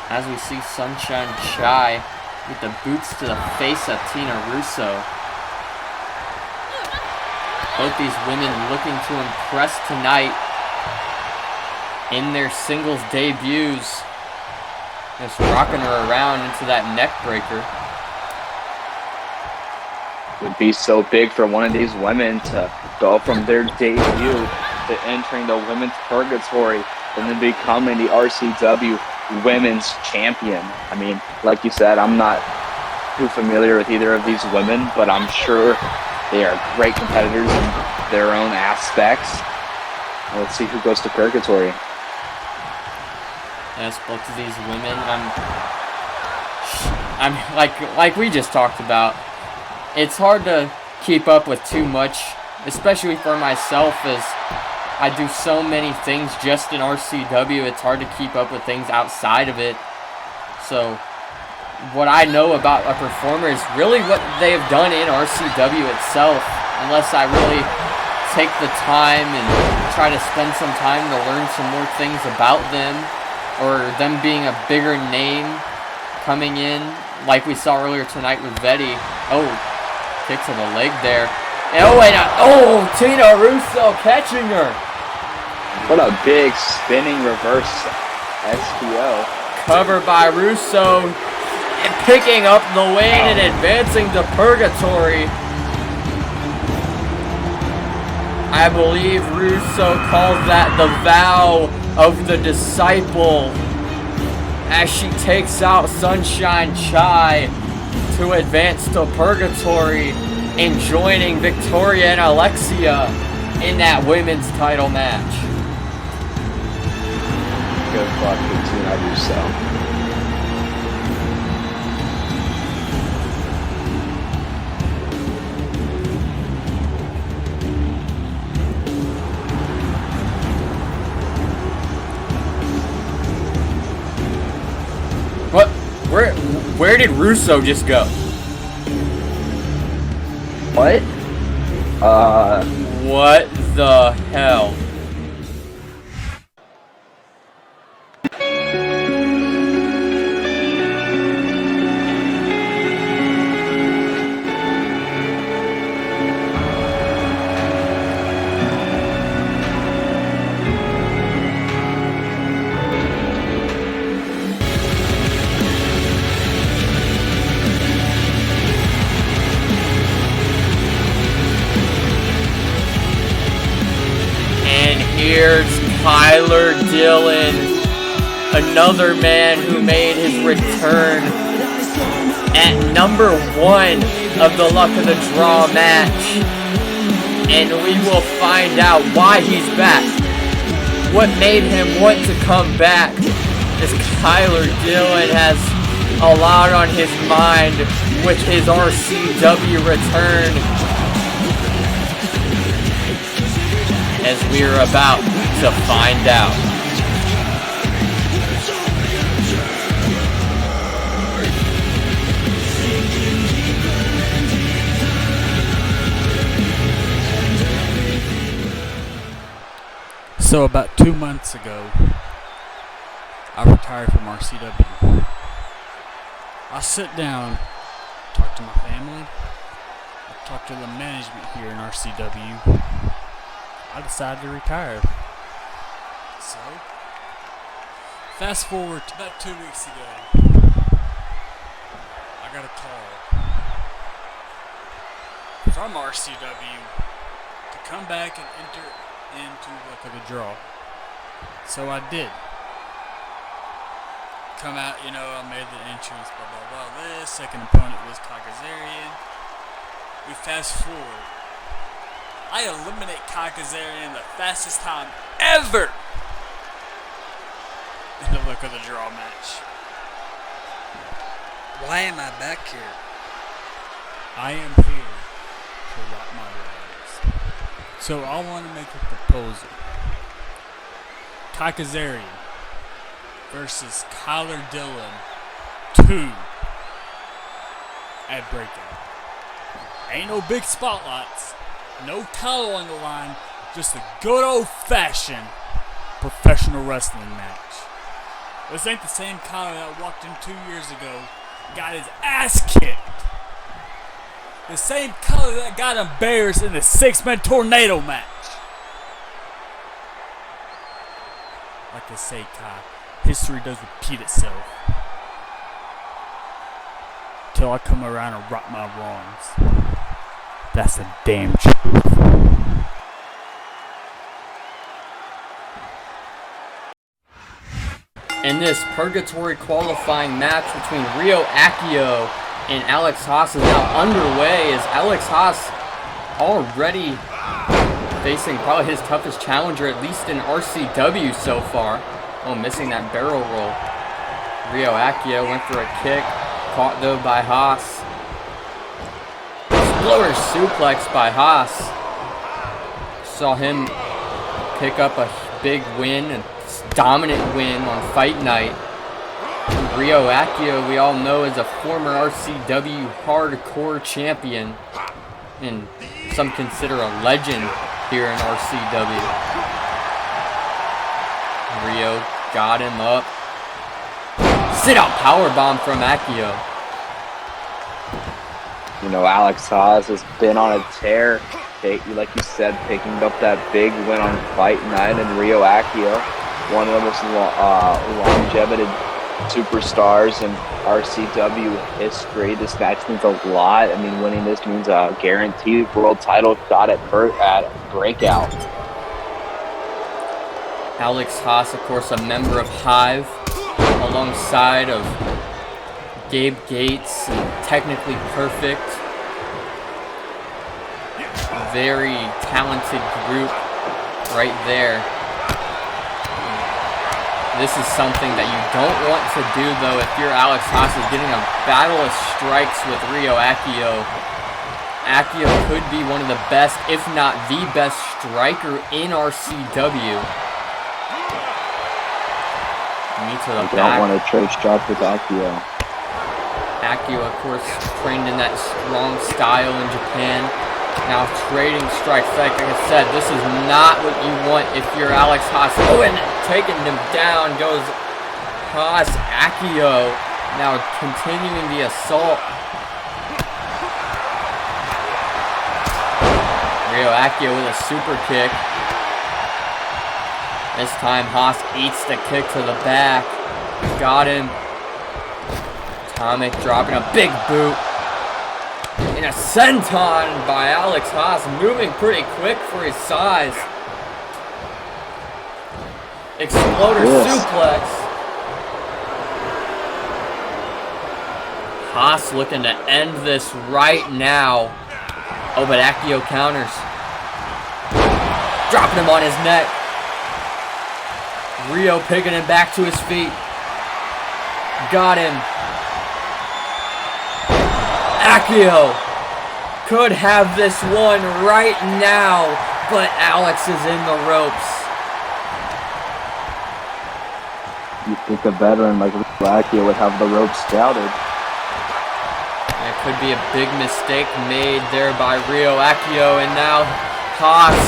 Speaker 1: As we see Sunshine Chai with the boots to the face of Tina Russo. Both these women looking to impress tonight in their singles debuts. Just rocking her around into that neck breaker.
Speaker 2: Would be so big for one of these women to go from their debut to entering the women's purgatory and then becoming the RCW women's champion. I mean, like you said, I'm not too familiar with either of these women, but I'm sure they are great competitors in their own aspects. Let's see who goes to purgatory.
Speaker 1: Yes, both of these women. I'm like we just talked about. It's hard to keep up with too much, especially for myself, as I do so many things just in RCW. It's hard to keep up with things outside of it. So what I know about a performer is really what they have done in RCW itself, unless I really take the time and try to spend some time to learn some more things about them, or them being a bigger name coming in, like we saw earlier tonight with Vetti. Oh, kick to the leg there. Oh, and Tina Russo catching her.
Speaker 2: What a big spinning reverse SPO.
Speaker 1: Covered by Russo, and picking up the win and advancing to purgatory. I believe Russo calls that the vow of the disciple, as she takes out Sunshine Chai to advance to Purgatory and joining Victoria and Alexia in that women's title match.
Speaker 2: Good luck, Tina Russo.
Speaker 1: What? Where did Russo just go?
Speaker 2: What?
Speaker 1: What the hell? Here's Tyler Dillon, another man who made his return at number 1 of the Luck of the Draw match. And we will find out why he's back. What made him want to come back, as Tyler Dillon has a lot on his mind with his RCW return, as we're about to find out.
Speaker 5: So about 2 months ago, I retired from RCW. I sit down, talk to my family, I talk to the management here in RCW. I decided to retire. So, fast forward to about 2 weeks ago, I got a call from RCW to come back and enter into Luck of the Draw. So I did. Come out, I made the entrance, blah blah blah. This second opponent was Kazarian. We fast forward. I eliminate Kazarian in the fastest time ever in the Luck of the Draw match.
Speaker 6: Why am I back here?
Speaker 5: I am here to rock my words. So I want to make a proposal. Kazarian versus Tyler Dillon 2 at Breakout. Ain't no big spotlights. No title on the line, just a good old-fashioned professional wrestling match. This ain't the same Tyler that walked in 2 years ago, got his ass kicked. The same Tyler that got embarrassed in the 6-man tornado match. Like they say, Kai, history does repeat itself. Till I come around and right my wrongs. That's the damn truth.
Speaker 1: In this Purgatory qualifying match between Ryo Akio and Alex Haas is now underway, as Alex Haas already facing probably his toughest challenger, at least in RCW so far. Oh, missing that barrel roll. Ryo Akio went for a kick, caught though by Haas. Exploder suplex by Haas. Saw him pick up a big win, a dominant win on Fight Night. Ryo Akio, we all know, is a former RCW hardcore champion, and some consider a legend here in RCW. Ryo got him up. Sit-out powerbomb from Akio.
Speaker 2: Alex Haas has been on a tear. Like you said, picking up that big win on Fight Night, and Ryo Akio, one of the most longevity superstars in RCW history. This match means a lot. I mean, winning this means a guaranteed world title shot at breakout.
Speaker 1: Alex Haas, of course, a member of Hive, alongside of Gabe Gates, Technically Perfect. Very talented group right there. This is something that you don't want to do, though, if you're Alex Haas, is getting a battle of strikes with Ryo Akio. Akio could be one of the best, if not the best, striker in RCW. Knee to the back.
Speaker 2: Don't want to trade shots with Akio.
Speaker 1: Akio, of course, trained in that strong style in Japan. Now trading strikes. Like I said, this is not what you want if you're Alex Haas. Oh, and taking him down goes Haas. Akio now continuing the assault. Ryo Akio with a super kick. This time Haas eats the kick to the back. Got him. Atomic dropping a big boot. And a senton by Alex Haas, moving pretty quick for his size. Exploder suplex. Haas looking to end this right now. Oh, but Akio counters. Dropping him on his neck. Ryo picking him back to his feet. Got him. Akio could have this one right now, but Alex is in the ropes.
Speaker 2: You think a veteran like Akio would have the ropes scouted?
Speaker 1: That could be a big mistake made there by Ryo Akio, and now Haas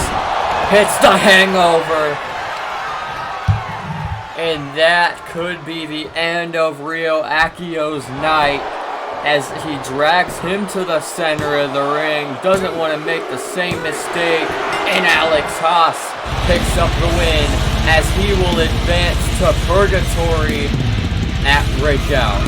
Speaker 1: hits the hangover. And that could be the end of Ryo Akio's night, as he drags him to the center of the ring, doesn't want to make the same mistake, and Alex Haas picks up the win as he will advance to Purgatory at Breakout.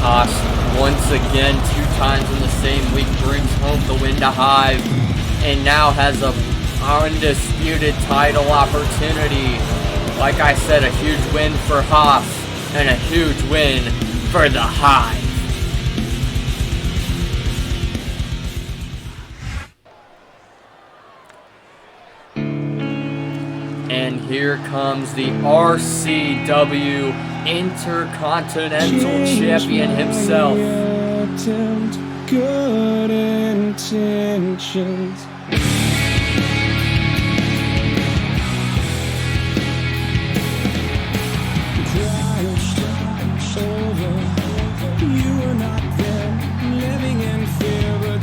Speaker 1: Haas, once again, 2 times in the same week, brings home the win to Hive, and now has a undisputed title opportunity. Like I said, a huge win for Haas, and a huge win for the Hive. And here comes the RCW Intercontinental Champion himself. Good intentions.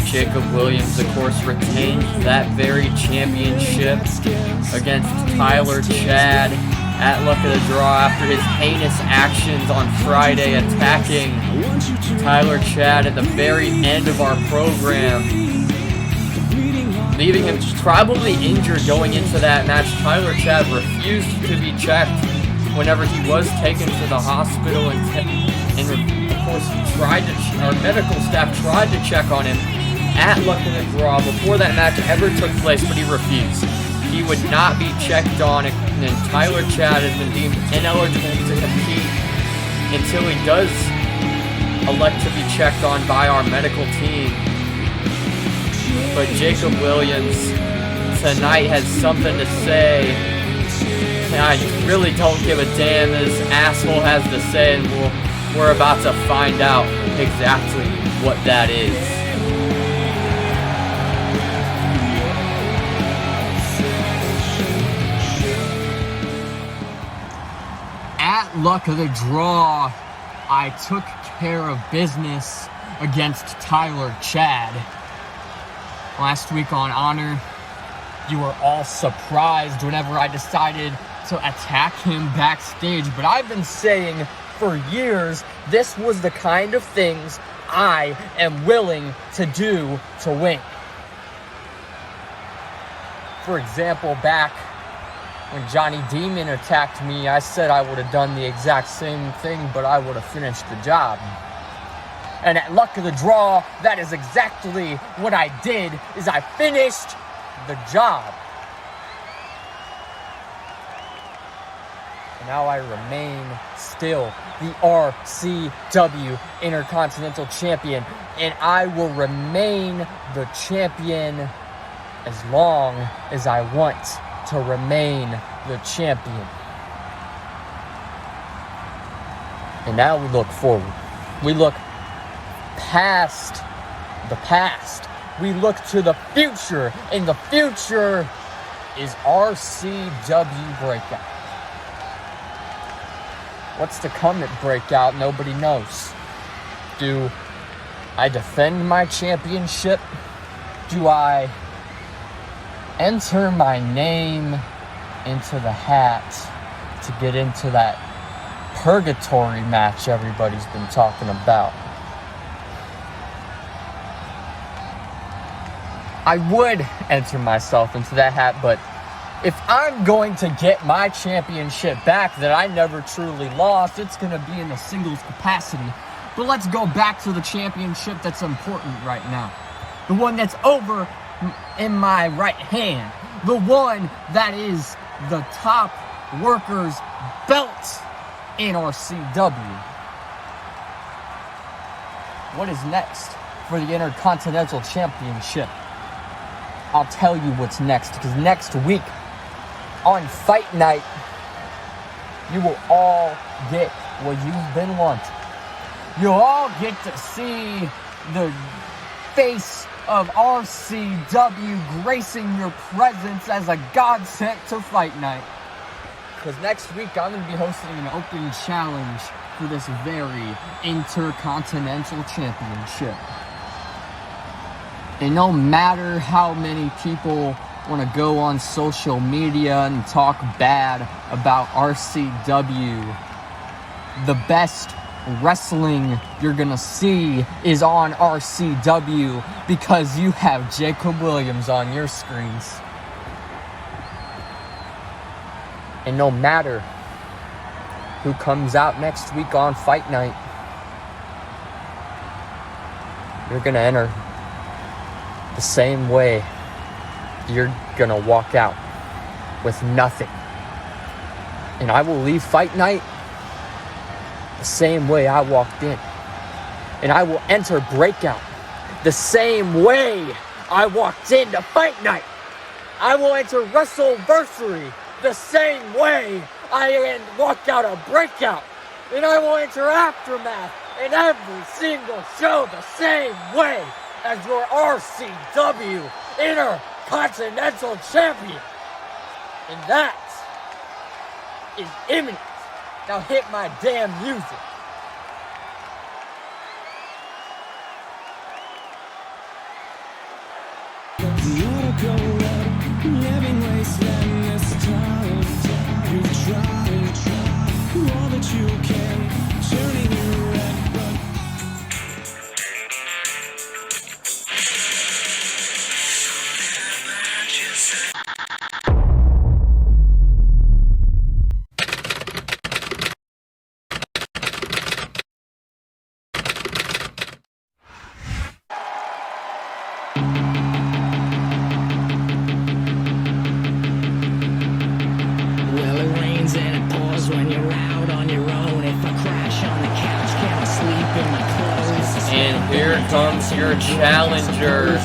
Speaker 1: Jacob Williams, of course, retained that very championship against Tyler Chad at Luck of the Draw after his heinous actions on Friday, attacking Tyler Chad at the very end of our program, leaving him probably injured going into that match. Tyler Chad refused to be checked whenever he was taken to the hospital, and of course our medical staff tried to check on him at Luck of the Draw before that match ever took place, but he refused. He would not be checked on, and Tyler Chad has been deemed ineligible to compete until he does elect to be checked on by our medical team. But Jacob Williams tonight has something to say. I really don't give a damn this asshole has to say, and we're about to find out exactly what that is. At Luck of the Draw, I took care of business against Tyler Chad. last week on Honor, you were all surprised whenever I decided to attack him backstage. But I've been saying for years, this was the kind of things I am willing to do to win. For example, back when Johnny Demon attacked me, I said I would have done the exact same thing, but I would have finished the job. And at luck of the draw, that is exactly what I did, is I finished the job. And now I remain still the RCW Intercontinental Champion, and I will remain the champion as long as I want to remain the champion. And now we look forward. We look past the past. We look to the future, and the future is RCW Breakout. What's to come at Breakout? Nobody knows. Do I defend my championship? Do I enter my name into the hat to get into that purgatory match everybody's been talking about? I would enter myself into that hat, but if I'm going to get my championship back that I never truly lost, it's going to be in a singles capacity. But let's go back to the championship that's important right now. The one that's over in my right hand. The one that is the top worker's belt in RCW. What is next for the Intercontinental Championship? I'll tell you what's next, because next week on Fight Night, you will all get what you've been wanting. You'll all get to see the face of RCW gracing your presence as a god sent to Fight Night. Because next week I'm going to be hosting an open challenge for this very Intercontinental Championship. And no matter how many people want to go on social media and talk bad about RCW, the best wrestling you're gonna see is on RCW, because you have Jacob Williams on your screens. And no matter who comes out next week on Fight Night, you're gonna enter the same way you're gonna walk out, with nothing. And I will leave Fight Night the same way I walked in. And I will enter Breakout the same way I walked into Fight Night. I will enter WrestleVersary the same way I walked out of Breakout. And I will enter Aftermath in every single show the same way as your RCW Intercontinental Champion. And that is imminent. Now hit my damn music. And here comes your challenger.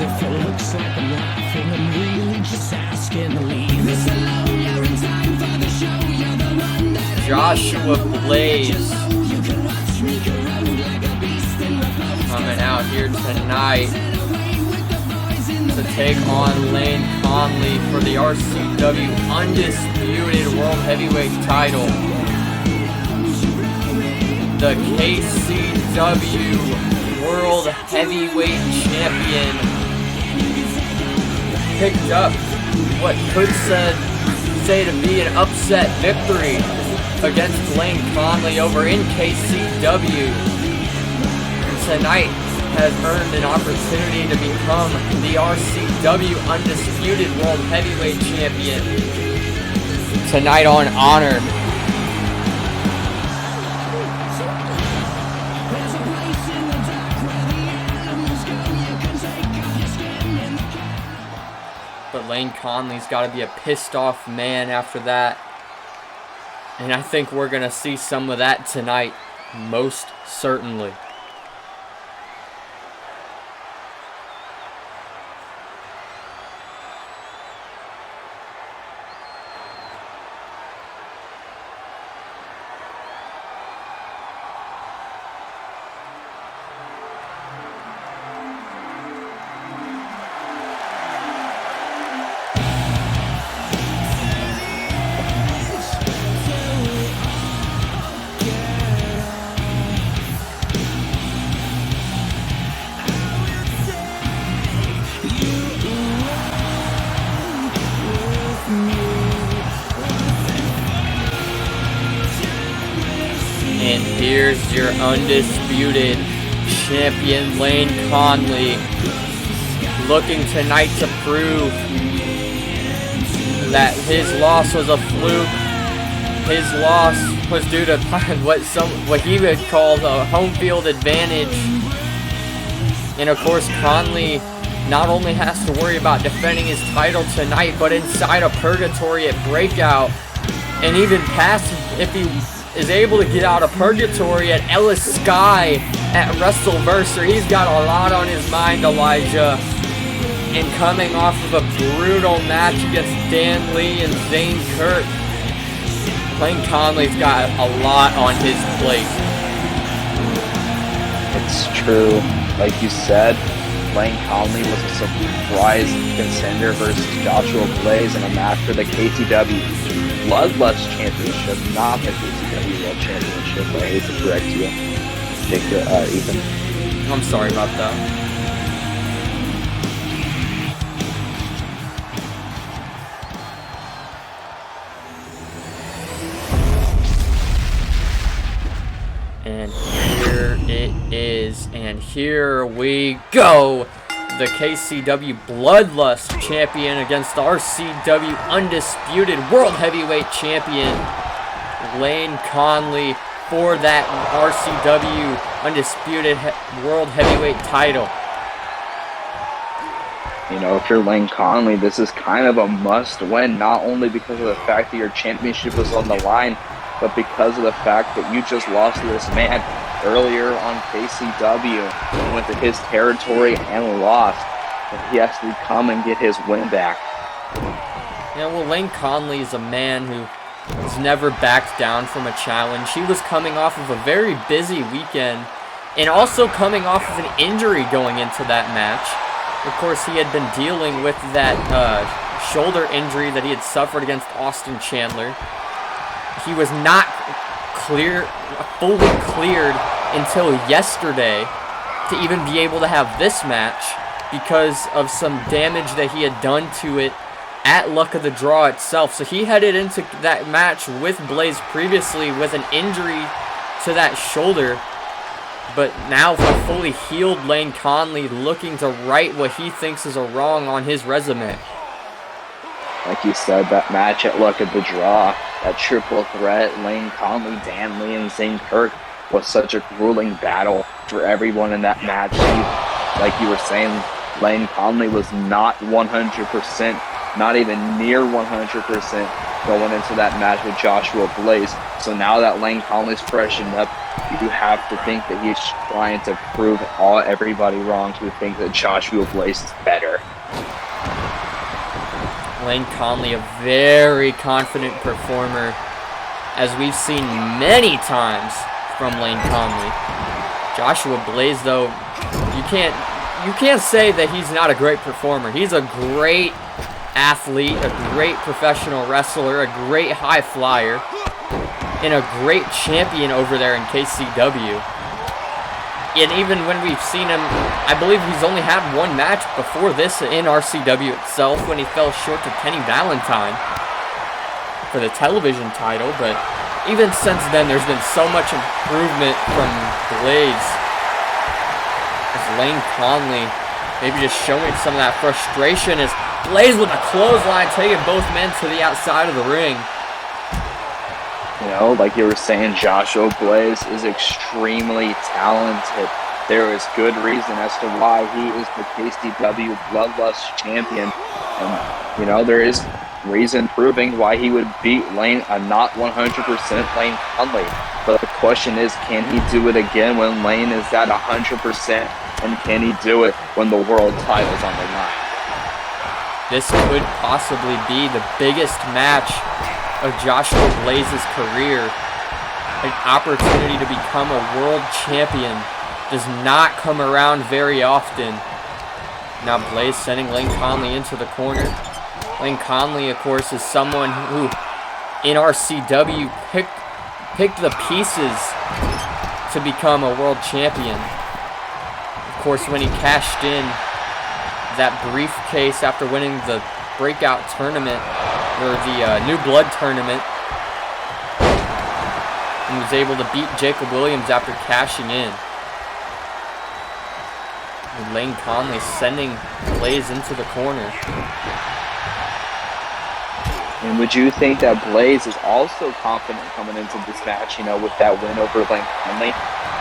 Speaker 1: Joshua Blaze. Coming out here tonight to take on Lane Conley for the RCW Undisputed World Heavyweight title. The KCW World Heavyweight Champion, picked up what could say to be an upset victory against Lane Conley over in KCW. Tonight has earned an opportunity to become the RCW Undisputed World Heavyweight Champion. Tonight on Honor. But Lane Conley's got to be a pissed off man after that. And I think we're going to see some of that tonight, most certainly. And here's your undisputed champion, Lane Conley, looking tonight to prove that his loss was a fluke. His loss was due to what he would call the home field advantage. And of course, Conley not only has to worry about defending his title tonight, but inside of purgatory at Breakout, and even past, if he is able to get out of purgatory at Ellis Sky at WrestleVerse. He's got a lot on his mind, Elijah. And coming off of a brutal match against Dan Lee and Zane Kirk, Lane Conley's got a lot on his plate.
Speaker 2: It's true. Like you said, Lane Conley was a surprise contender versus Joshua Blaze in a match for the KCW Bloodlust Championship, not the KCW World Championship. I hate to correct you, Ethan.
Speaker 1: I'm sorry about that. And here it is, and here we go. The KCW Bloodlust Champion against the RCW Undisputed World Heavyweight Champion, Lane Conley, for that RCW Undisputed World Heavyweight title.
Speaker 2: You know, if you're Lane Conley, this is kind of a must-win, not only because of the fact that your championship was on the line, but because of the fact that you just lost to this man earlier on KCW, went to his territory and lost. And he has to come and get his win back.
Speaker 1: Yeah, well, Lane Conley is a man who has never backed down from a challenge. He was coming off of a very busy weekend, and also coming off of an injury going into that match. Of course, he had been dealing with that shoulder injury that he had suffered against Austin Chandler. He was not fully cleared until yesterday to even be able to have this match because of some damage that he had done to it at Luck of the Draw itself. So he headed into that match with Blaze previously with an injury to that shoulder, but now for fully healed Lane Conley, looking to right what he thinks is a wrong on his resume.
Speaker 2: Like you said, that match at Luck of the Draw, that triple threat, Lane Conley, Dan Lee, and Zane Kirk, was such a grueling battle for everyone in that match. Like you were saying, Lane Conley was not 100%, not even near 100% going into that match with Joshua Blaze. So now that Lane Conley's freshened up, you have to think that he's trying to prove everybody wrong to think that Joshua Blaze is better.
Speaker 1: Lane Conley, a very confident performer, as we've seen many times from Lane Conley. Joshua Blaze, though, you can't say that he's not a great performer. He's a great athlete, a great professional wrestler, a great high flyer, and a great champion over there in KCW. And even when we've seen him, I believe he's only had one match before this in RCW itself when he fell short to Kenny Valentine for the television title. But even since then, there's been so much improvement from Blaze. As Lane Conley maybe just showing some of that frustration as Blaze with a clothesline taking both men to the outside of the ring.
Speaker 2: You know, like you were saying, Joshua Blaze is extremely talented. There is good reason as to why he is the KCW Bloodlust champion. And, you know, there is reason proving why he would beat Lane, a not 100% Lane Conley. But the question is, can he do it again when Lane is at 100%? And can he do it when the world title's on the line?
Speaker 1: This could possibly be the biggest match of Joshua Blaze's career. An opportunity to become a world champion does not come around very often. Now Blaze sending Lane Conley into the corner. Lane Conley, of course, is someone who in RCW picked the pieces to become a world champion. Of course, when he cashed in that briefcase after winning the breakout tournament, or the New Blood tournament, and was able to beat Jacob Williams after cashing in. And Lane Conley sending Blaze into the corner.
Speaker 2: And would you think that Blaze is also confident coming into this match, you know, with that win over Lane Conley?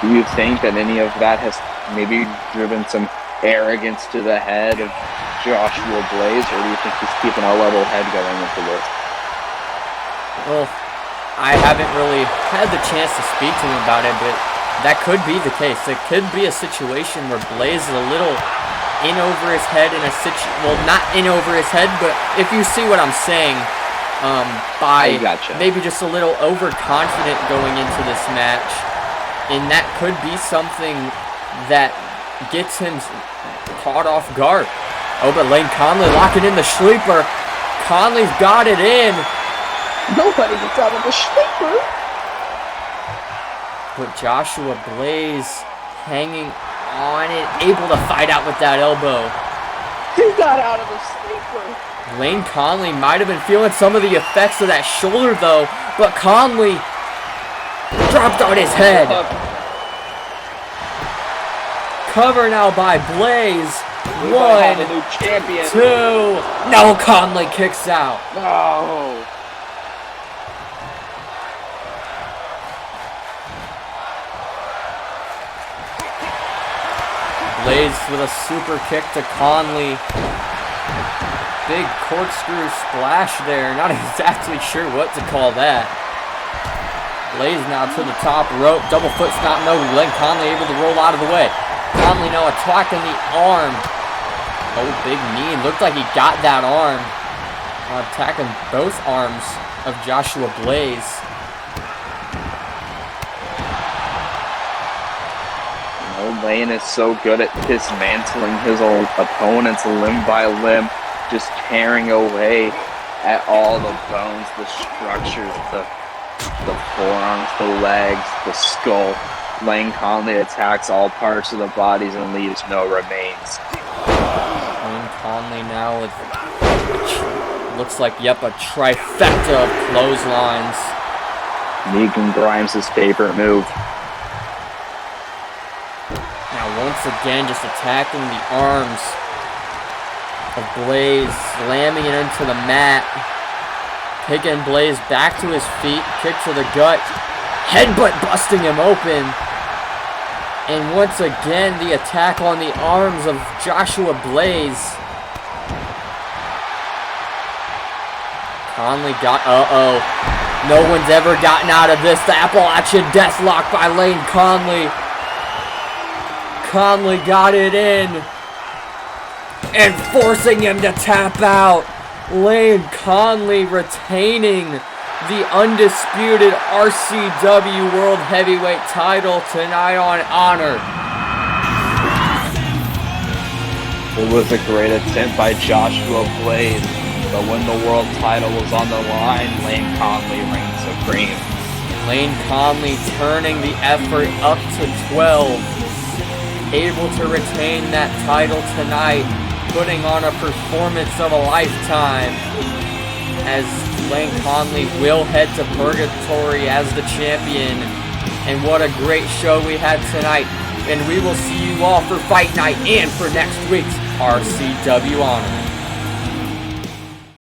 Speaker 2: Do you think that any of that has maybe driven some arrogance to the head of Joshua Blaze, or do you think he's keeping a level head going into this?
Speaker 1: Well, I haven't really had the chance to speak to him about it, but that could be the case. It could be a situation where Blaze is a little in over his head in a well, not in over his head, but if you see what I'm saying, by maybe just a little overconfident going into this match, and that could be something that gets him caught off guard. Oh, but Lane Conley locking in the sleeper. Conley's got it in.
Speaker 2: Nobody gets out of the sleeper.
Speaker 1: But Joshua Blaze hanging on it, able to fight out with that elbow.
Speaker 2: He got out of the sleeper.
Speaker 1: Lane Conley might have been feeling some of the effects of that shoulder, though. But Conley dropped on his head. Cover now by Blaze. One,
Speaker 2: new champion.
Speaker 1: Two. No, Conley kicks out.
Speaker 2: No.
Speaker 1: Blaze with a super kick to Conley. Big corkscrew splash there. Not exactly sure what to call that. Blaze now to the top rope. Double foot stomp. No, Lane Conley able to roll out of the way. Conley now attacking the arm. Oh, big knee. Looked like he got that arm. Attacking both arms of Joshua Blaze.
Speaker 2: Lane is so good at dismantling his old opponents limb by limb, just tearing away at all the bones, the structures, the forearms, the legs, the skull. Lane Conley attacks all parts of the bodies and leaves no remains.
Speaker 1: Lane Conley now with, looks like, yep, a trifecta of clotheslines.
Speaker 2: Megan Grimes' favorite move.
Speaker 1: Now once again, just attacking the arms of Blaze, slamming it into the mat. Taking Blaze back to his feet, kick to the gut, headbutt busting him open. And once again, the attack on the arms of Joshua Blaze. Conley got, no one's ever gotten out of this. The Appalachian Deathlock by Lane Conley. Conley got it in. And forcing him to tap out. Lane Conley retaining the undisputed RCW World Heavyweight title tonight on Honor.
Speaker 2: It was a great attempt by Joshua Blaze, but when the world title was on the line, Lane Conley reigned supreme.
Speaker 1: Lane Conley turning the effort up to 12. able to retain that title tonight, putting on a performance of a lifetime, as Lane Conley will head to Purgatory as the champion. And what a great show we had tonight. And we will see you all for Fight Night and for next week's RCW Honor.